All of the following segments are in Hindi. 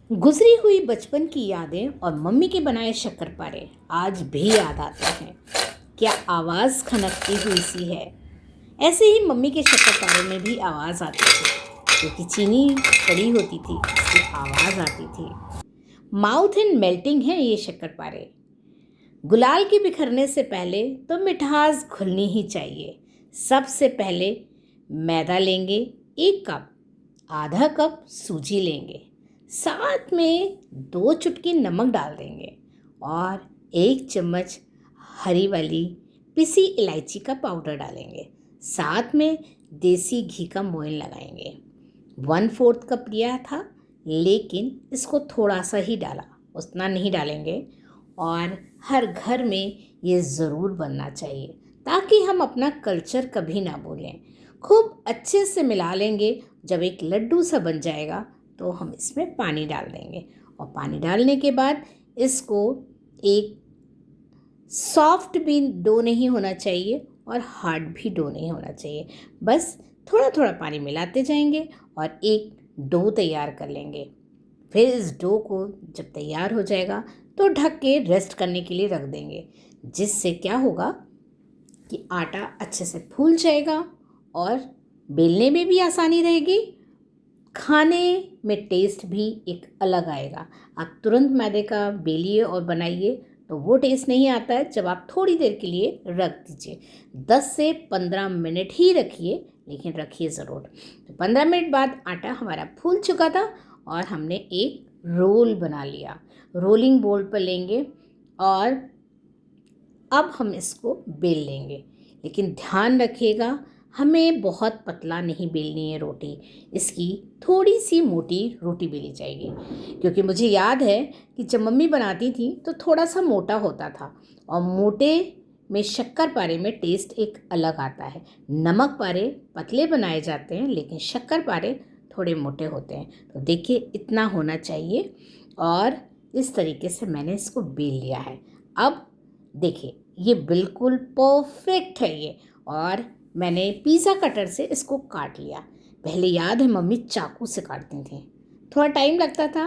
गुजरी हुई बचपन की यादें और मम्मी के बनाए शक्करपारे आज भी याद आते हैं। क्या आवाज़ खनकती हुई सी है। ऐसे ही मम्मी के शक्करपारे में भी आवाज़ आती थी, क्योंकि चीनी पड़ी होती थी, इसकी आवाज़ आती थी। माउथ एंड मेल्टिंग है ये शक्करपारे। गुलाल के बिखरने से पहले तो मिठास घुलनी ही चाहिए। सबसे पहले मैदा लेंगे 1 कप, आधा कप सूजी लेंगे, साथ में 2 चुटकी नमक डाल देंगे और 1 चम्मच हरी वाली पिसी इलायची का पाउडर डालेंगे। साथ में देसी घी का मोयन लगाएंगे। 1/4 कप लिया था, लेकिन इसको थोड़ा सा ही डाला, उतना नहीं डालेंगे। और हर घर में ये ज़रूर बनना चाहिए, ताकि हम अपना कल्चर कभी ना भूलें। खूब अच्छे से मिला लेंगे। जब एक लड्डू सा बन जाएगा तो हम इसमें पानी डाल देंगे, और पानी डालने के बाद इसको एक सॉफ्ट भी डो नहीं होना चाहिए और हार्ड भी डो नहीं होना चाहिए। बस थोड़ा थोड़ा पानी मिलाते जाएंगे और एक डो तैयार कर लेंगे। फिर इस डो को जब तैयार हो जाएगा तो ढक के रेस्ट करने के लिए रख देंगे, जिससे क्या होगा कि आटा अच्छे से फूल जाएगा और बेलने में भी आसानी रहेगी। खाने में टेस्ट भी एक अलग आएगा। आप तुरंत मैदे का बेलिए और बनाइए तो वो टेस्ट नहीं आता है। जब आप थोड़ी देर के लिए रख दीजिए, 10 से 15 मिनट ही रखिए, लेकिन रखिए ज़रूर। तो 15 मिनट बाद आटा हमारा फूल चुका था और हमने एक रोल बना लिया। रोलिंग बोर्ड पर लेंगे और अब हम इसको बेल लेंगे, लेकिन ध्यान रखिएगा हमें बहुत पतला नहीं बेलनी है रोटी। इसकी थोड़ी सी मोटी रोटी बेली जाएगी, क्योंकि मुझे याद है कि जब मम्मी बनाती थी तो थोड़ा सा मोटा होता था, और मोटे में शक्करपारे में टेस्ट एक अलग आता है। नमक पारे पतले बनाए जाते हैं, लेकिन शक्करपारे थोड़े मोटे होते हैं। तो देखिए इतना होना चाहिए, और इस तरीके से मैंने इसको बेल लिया है। अब देखिए ये बिल्कुल परफेक्ट है ये। और मैंने पिज़्ज़ा कटर से इसको काट लिया। पहले याद है मम्मी चाकू से काटती थी, थोड़ा टाइम लगता था,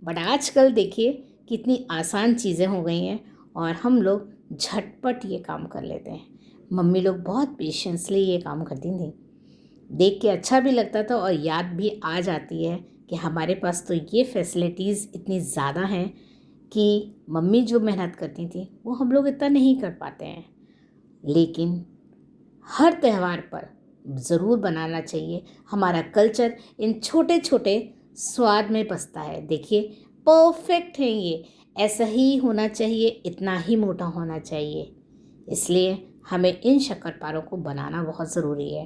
बट आजकल देखिए कितनी आसान चीज़ें हो गई हैं और हम लोग झटपट ये काम कर लेते हैं। मम्मी लोग बहुत पेशेंसली ये काम करती थी। देख के अच्छा भी लगता था और याद भी आ जाती है कि हमारे पास तो ये फैसिलिटीज़ इतनी ज़्यादा हैं कि मम्मी जो मेहनत करती थी वो हम लोग इतना नहीं कर पाते हैं। लेकिन हर त्यौहार पर ज़रूर बनाना चाहिए। हमारा कल्चर इन छोटे छोटे स्वाद में बसता है। देखिए परफेक्ट है ये, ऐसा ही होना चाहिए, इतना ही मोटा होना चाहिए। इसलिए हमें इन शक्करपारों को बनाना बहुत ज़रूरी है।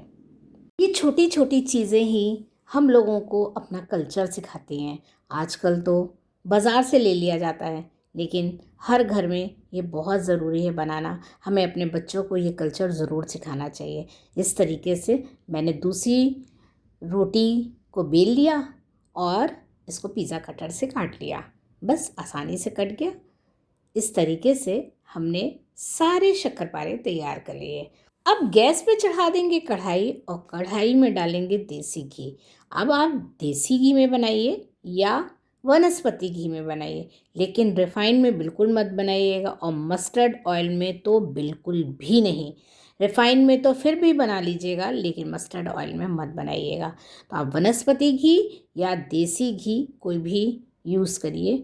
ये छोटी छोटी चीज़ें ही हम लोगों को अपना कल्चर सिखाती हैं। आजकल तो बाज़ार से ले लिया जाता है, लेकिन हर घर में ये बहुत ज़रूरी है बनाना। हमें अपने बच्चों को ये कल्चर ज़रूर सिखाना चाहिए। इस तरीके से मैंने दूसरी रोटी को बेल लिया और इसको पिज़्ज़ा कटर से काट लिया। बस आसानी से कट गया। इस तरीके से हमने सारे शक्करपारे तैयार कर लिए। अब गैस पे चढ़ा देंगे कढ़ाई, और कढ़ाई में डालेंगे देसी घी। अब आप देसी घी में बनाइए या वनस्पति घी में बनाइए, लेकिन रिफाइंड में बिल्कुल मत बनाइएगा, और मस्टर्ड ऑयल में तो बिल्कुल भी नहीं। रिफाइंड में तो फिर भी बना लीजिएगा, लेकिन मस्टर्ड ऑयल में मत बनाइएगा। तो आप वनस्पति घी या देसी घी कोई भी यूज़ करिए,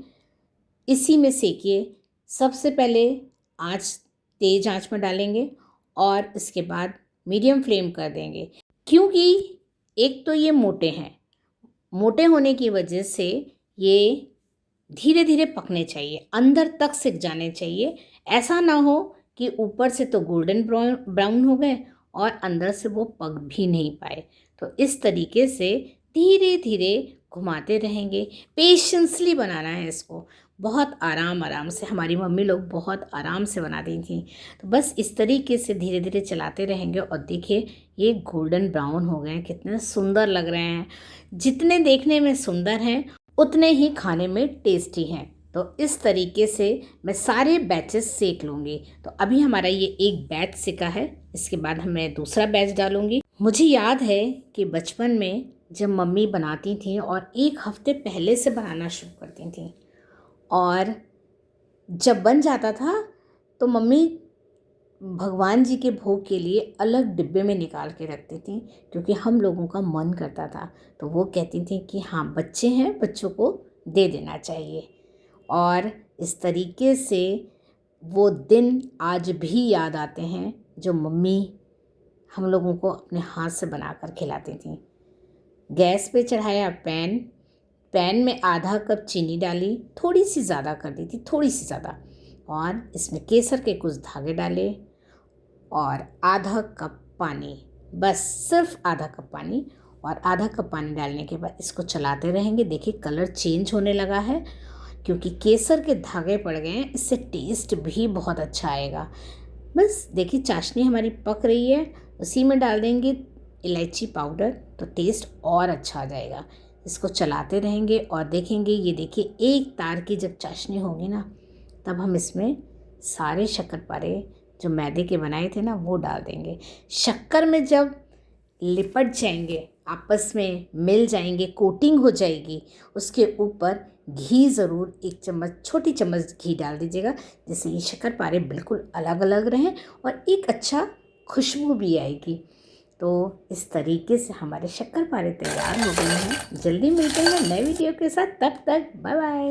इसी में सेकिए। सबसे पहले आँच तेज़ आँच में डालेंगे और इसके बाद मीडियम फ्लेम कर देंगे, क्योंकि एक तो ये मोटे हैं, मोटे होने की वजह से ये धीरे धीरे पकने चाहिए, अंदर तक सिक जाने चाहिए। ऐसा ना हो कि ऊपर से तो गोल्डन ब्राउन हो गए और अंदर से वो पक भी नहीं पाए। तो इस तरीके से धीरे धीरे घुमाते रहेंगे। पेशेंसली बनाना है इसको, बहुत आराम आराम से। हमारी मम्मी लोग बहुत आराम से बनाती थी। तो बस इस तरीके से धीरे धीरे चलाते रहेंगे, और देखिए ये गोल्डन ब्राउन हो गए हैं, कितने सुंदर लग रहे हैं। जितने देखने में सुंदर हैं उतने ही खाने में टेस्टी हैं। तो इस तरीके से मैं सारे बैचेस सेक लूँगी। तो अभी हमारा ये एक बैच सेका है, इसके बाद मैं दूसरा बैच डालूँगी। मुझे याद है कि बचपन में जब मम्मी बनाती थी और 1 हफ्ते पहले से बनाना शुरू करती थी, और जब बन जाता था तो मम्मी भगवान जी के भोग के लिए अलग डिब्बे में निकाल के रखती थी, क्योंकि हम लोगों का मन करता था। तो वो कहती थी कि हाँ, बच्चे हैं, बच्चों को दे देना चाहिए। और इस तरीके से वो दिन आज भी याद आते हैं जो मम्मी हम लोगों को अपने हाथ से बनाकर खिलाती थी। गैस पे चढ़ाया पैन, पैन में आधा कप चीनी डाली, थोड़ी सी ज़्यादा कर दी थी, थोड़ी सी ज़्यादा, और इसमें केसर के कुछ धागे डाले और आधा कप पानी, बस सिर्फ आधा कप पानी। और आधा कप पानी डालने के बाद इसको चलाते रहेंगे। देखिए कलर चेंज होने लगा है, क्योंकि केसर के धागे पड़ गए हैं, इससे टेस्ट भी बहुत अच्छा आएगा। बस देखिए चाशनी हमारी पक रही है, उसी में डाल देंगे इलायची पाउडर, तो टेस्ट और अच्छा आ जाएगा। इसको चलाते रहेंगे और देखेंगे, ये देखिए एक तार की जब चाशनी होगी ना, तब हम इसमें सारे शक्करपारे जो मैदे के बनाए थे ना वो डाल देंगे। शक्कर में जब लिपट जाएंगे, आपस में मिल जाएंगे, कोटिंग हो जाएगी, उसके ऊपर घी ज़रूर 1 चम्मच, छोटी चम्मच घी डाल दीजिएगा, जिससे ये शक्करपारे बिल्कुल अलग अलग रहें और एक अच्छा खुशबू भी आएगी। तो इस तरीके से हमारे शक्करपारे तैयार हो गए हैं। जल्दी मिलते हैं नए वीडियो के साथ, तब तक बाय बाय।